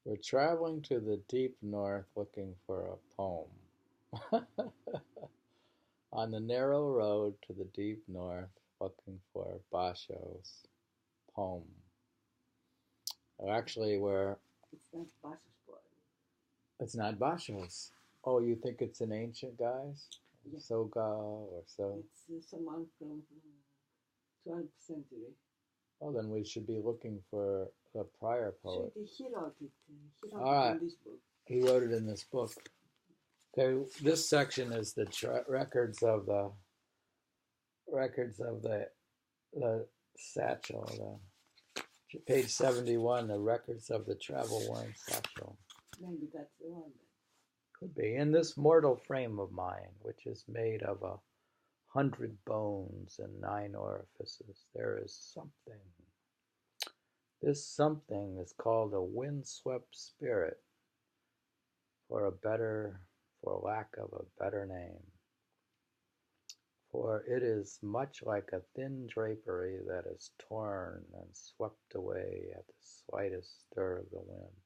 We're traveling to the deep north looking for a poem. On the narrow road to the deep north looking for Basho's poem. Actually, It's not Basho's poem. it's not Basho's. Oh, you think it's an ancient guy's? Yeah. Soga or so? It's someone from 12th century. Oh, then we should be looking for the prior poet. He wrote it. He wrote All it right. in this book. He wrote it in this book. Okay, this section is the records of the Satchel. Page 71, the records of the Travel-worn Satchell. Maybe that's the one. Could be. In this mortal frame of mine, which is made of 100 bones and 9 orifices, there is something. This something is called a windswept spirit, for lack of a better name. For it is much like a thin drapery that is torn and swept away at the slightest stir of the wind.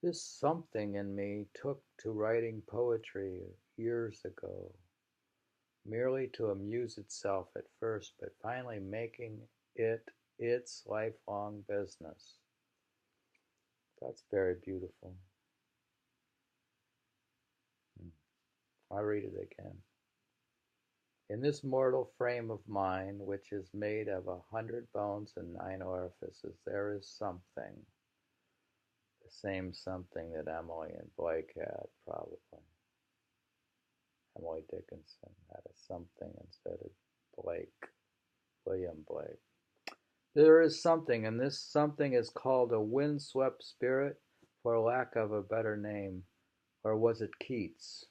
This something in me took to writing poetry years ago, merely to amuse itself at first, but finally making it its lifelong business. That's very beautiful. I'll read it again. In this mortal frame of mine, which is made of 100 bones and 9 orifices, there is something. The same something that Emily and Blake had, probably. Emily Dickinson had a something instead of Blake, William Blake. There is something, and this something is called a windswept spirit, for lack of a better name. Or was it Keats?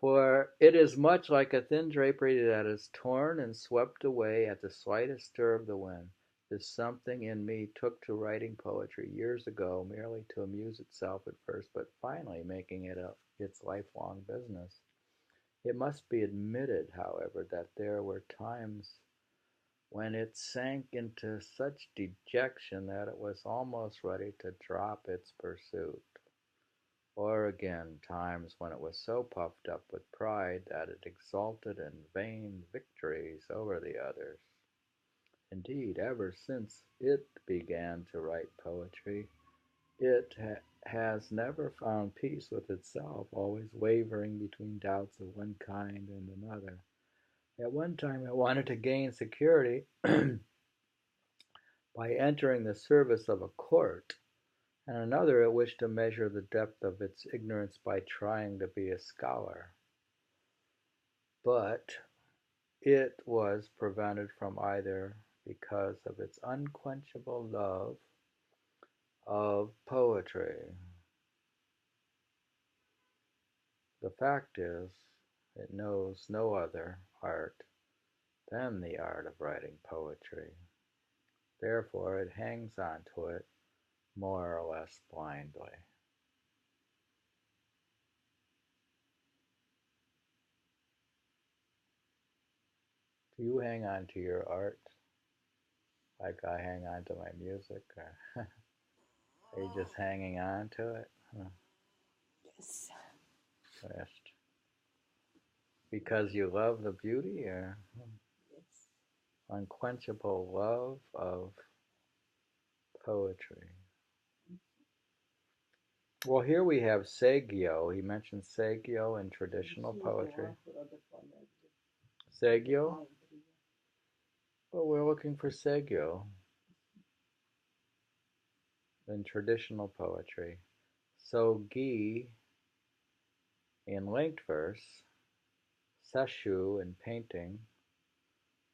For it is much like a thin drapery that is torn and swept away at the slightest stir of the wind. This something in me took to writing poetry years ago, merely to amuse itself at first, but finally making it its lifelong business. It must be admitted, however, that there were times when it sank into such dejection that it was almost ready to drop its pursuit. Or again, times when it was so puffed up with pride that it exulted in vain victories over the others. Indeed, ever since it began to write poetry, it has never found peace with itself, always wavering between doubts of one kind and another. At one time it wanted to gain security by entering the service of a court, and another it wished to measure the depth of its ignorance by trying to be a scholar. But it was prevented from either because of its unquenchable love of poetry. The fact is, it knows no other art than the art of writing poetry. Therefore, it hangs on to it more or less blindly. Do you hang on to your art like I hang on to my music? Or are you just hanging on to it? Yes. Just because you love the beauty, or Yes. unquenchable love of poetry? Well, here we have Seigyo. He mentions Seigyo in traditional poetry. Seigyo? Well, we're looking for Seigyo in traditional poetry. So Gi in linked verse, Sesshu in painting,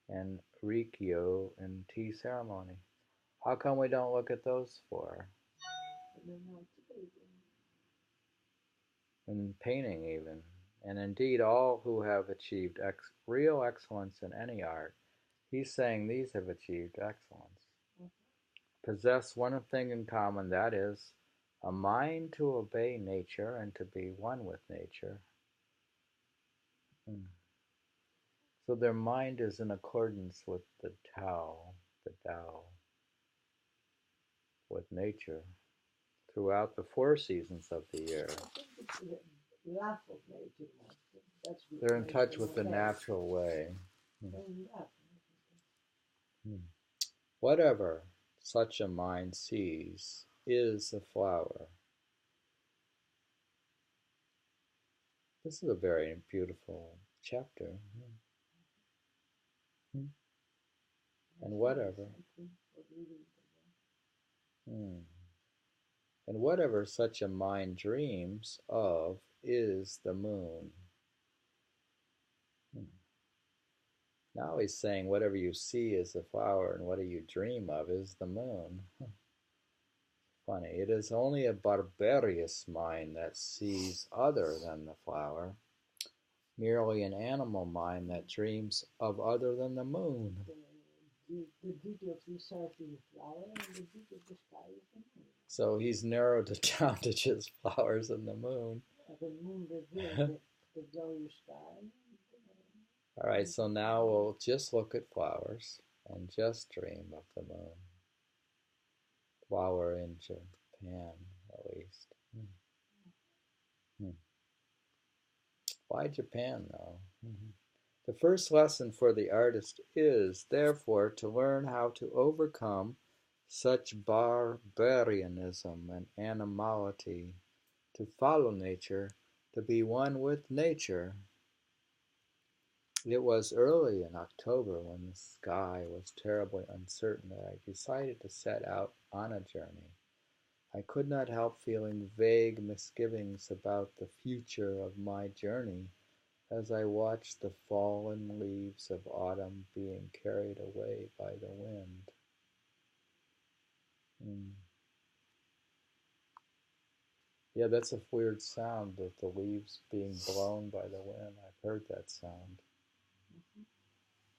and Rikyo in tea ceremony. How come we don't look at those four? In painting even. And indeed all who have achieved real excellence in any art, he's saying these have achieved excellence, possess one thing in common, that is, a mind to obey nature and to be one with nature. So their mind is in accordance with the Tao, the Tao. with nature throughout the 4 seasons of the year. I think it's the love of nature. That's what They're in makes touch them with the alive. natural way. They're in love. Whatever such a mind sees is a flower. This is a very beautiful chapter. And whatever. And whatever such a mind dreams of is the moon. Now he's saying whatever you see is the flower and what you dream of is the moon. Funny, it is only a barbarous mind that sees other than the flower, merely an animal mind that dreams of other than the moon. The beauty of this earth is the flower, and the beauty of the sky is the moon. So he's narrowed it down to just flowers and the moon. The moon reveals the glorious sky. All right, so now we'll just look at flowers and just dream of the moon. Flower in Japan, at least. Why Japan, though? The first lesson for the artist is, therefore, to learn how to overcome such barbarianism and animality, to follow nature, to be one with nature. It was early in October when the sky was terribly uncertain that I decided to set out on a journey. I could not help feeling vague misgivings about the future of my journey as I watched the fallen leaves of autumn being carried away by the wind. Yeah, that's a weird sound, that the leaves being blown by the wind. I've heard that sound.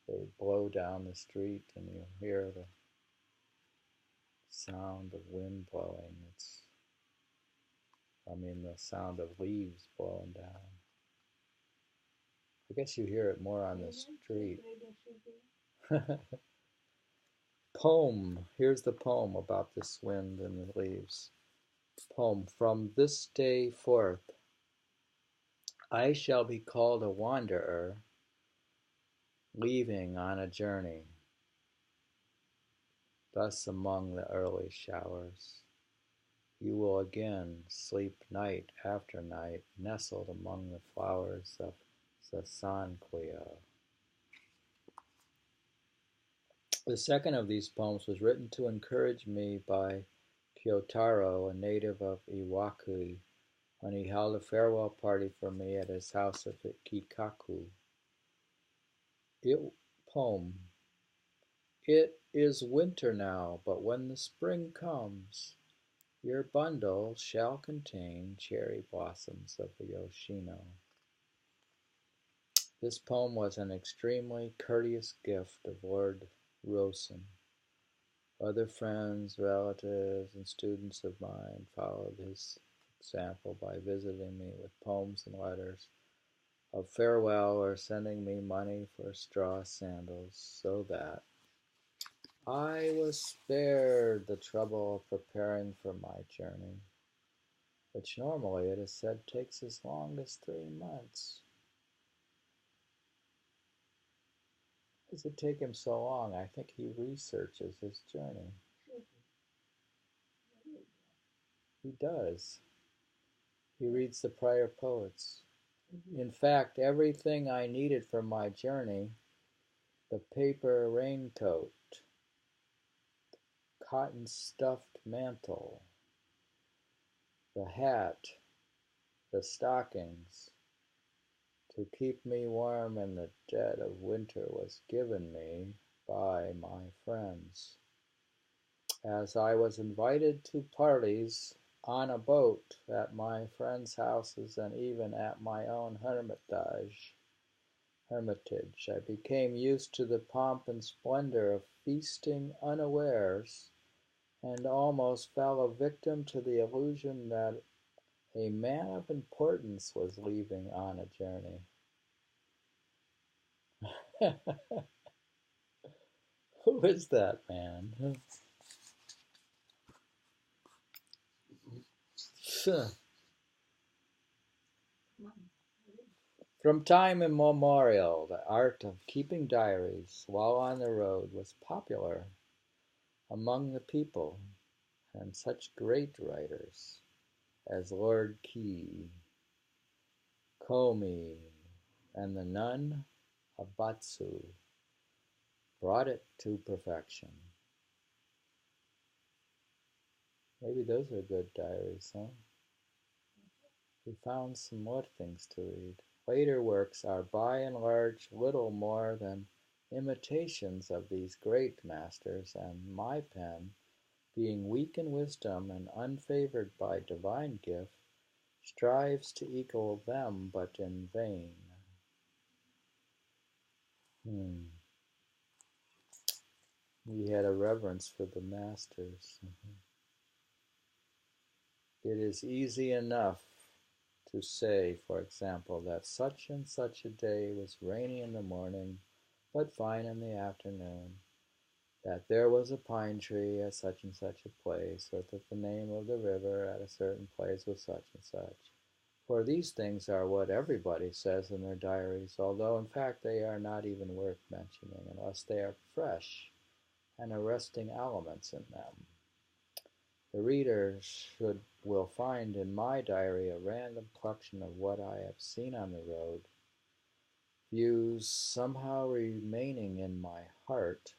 They blow down the street and you hear the sound of wind blowing. The sound of leaves blowing down. I guess you hear it more on the street. Poem. Here's the poem about this wind and the leaves. Poem. From this day forth, I shall be called a wanderer, leaving on a journey. Thus among the early showers, you will again sleep night after night, nestled among the flowers of Sasanquio. The second of these poems was written to encourage me by Kyotaro, a native of Iwakui, when he held a farewell party for me at his house of Kikaku. Poem. It is winter now, but when the spring comes, your bundle shall contain cherry blossoms of the Yoshino. This poem was an extremely courteous gift of Lord Rosen. Other friends, relatives, and students of mine followed his example by visiting me with poems and letters of farewell or sending me money for straw sandals, so that I was spared the trouble of preparing for my journey, which normally, it is said, takes as long as 3 months. Why does it take him so long? I think he researches his journey. He does. He reads the prior poets. In fact, everything I needed for my journey, the paper raincoat, cotton stuffed mantle, the hat, the stockings, to keep me warm in the dead of winter was given me by my friends. As I was invited to parties on a boat, at my friends' houses, and even at my own hermitage, I became used to the pomp and splendor of feasting unawares, and almost fell a victim to the illusion that a man of importance was leaving on a journey. Who is that man? From time immemorial, the art of keeping diaries while on the road was popular among the people, and such great writers as Lord Key, Komi, and the nun Abatsu brought it to perfection. Maybe those are good diaries, huh? We found some more things to read. Later works are by and large little more than imitations of these great masters, and my pen, being weak in wisdom and unfavored by divine gift, strives to equal them, but in vain. We had a reverence for the masters. It is easy enough to say, for example, that such and such a day was rainy in the morning, but fine in the afternoon, that there was a pine tree at such and such a place, or that the name of the river at a certain place was such and such. For these things are what everybody says in their diaries, although in fact they are not even worth mentioning unless they are fresh and arresting elements in them. The reader will find in my diary a random collection of what I have seen on the road, views somehow remaining in my heart,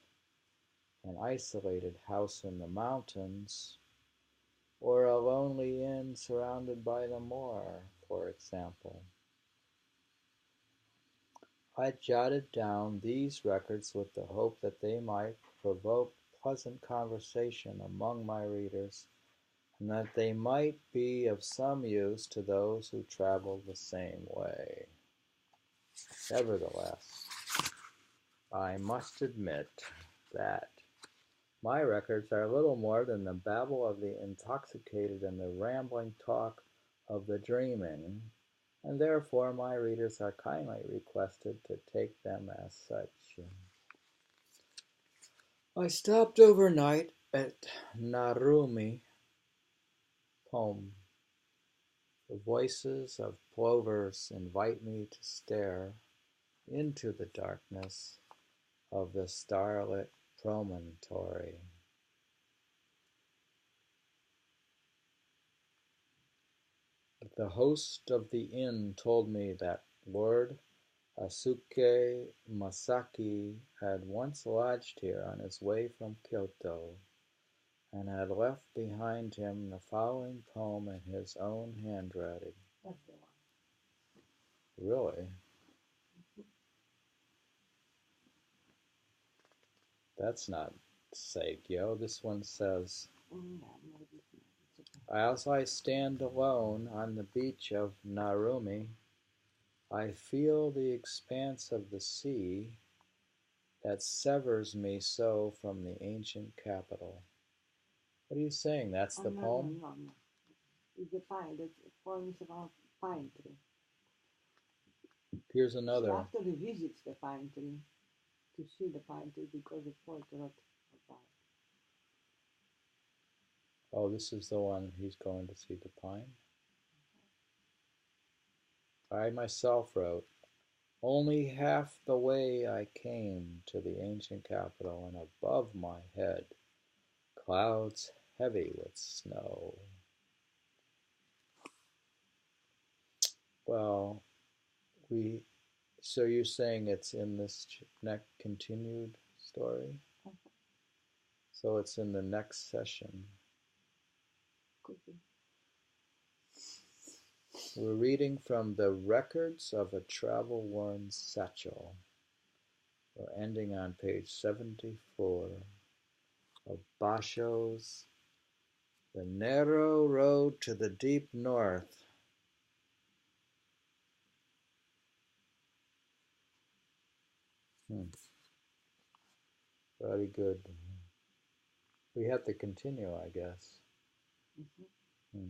an isolated house in the mountains, or a lonely inn surrounded by the moor, for example. I jotted down these records with the hope that they might provoke pleasant conversation among my readers, and that they might be of some use to those who travel the same way. Nevertheless, I must admit that my records are little more than the babble of the intoxicated and the rambling talk of the dreaming, and therefore my readers are kindly requested to take them as such. I stopped overnight at Narumi. Poem. The voices of plovers invite me to stare into the darkness of the starlit promontory. The host of the inn told me that Lord Asuke Masaki had once lodged here on his way from Kyoto, and had left behind him the following poem in his own handwriting. That's the one. Really? That's not Seikyo. This one says, as I stand alone on the beach of Narumi, I feel the expanse of the sea that severs me so from the ancient capital. What are you saying? That's the poem? No. It's the pine. The poem is about pine tree. Here's another. She actually visits the pine tree to see the pine tree because the poet wrote about it. Oh, this is the one he's going to see the pine? I myself wrote, only half the way I came to the ancient capital, and above my head, clouds heavy with snow. Well, so you're saying it's in this continued story? So it's in the next session. Could be. We're reading from the Records of a Travel-worn Satchell. We're ending on page 74 of Basho's The Narrow Road to the Deep North. Very good. We have to continue, I guess. Mm-hmm.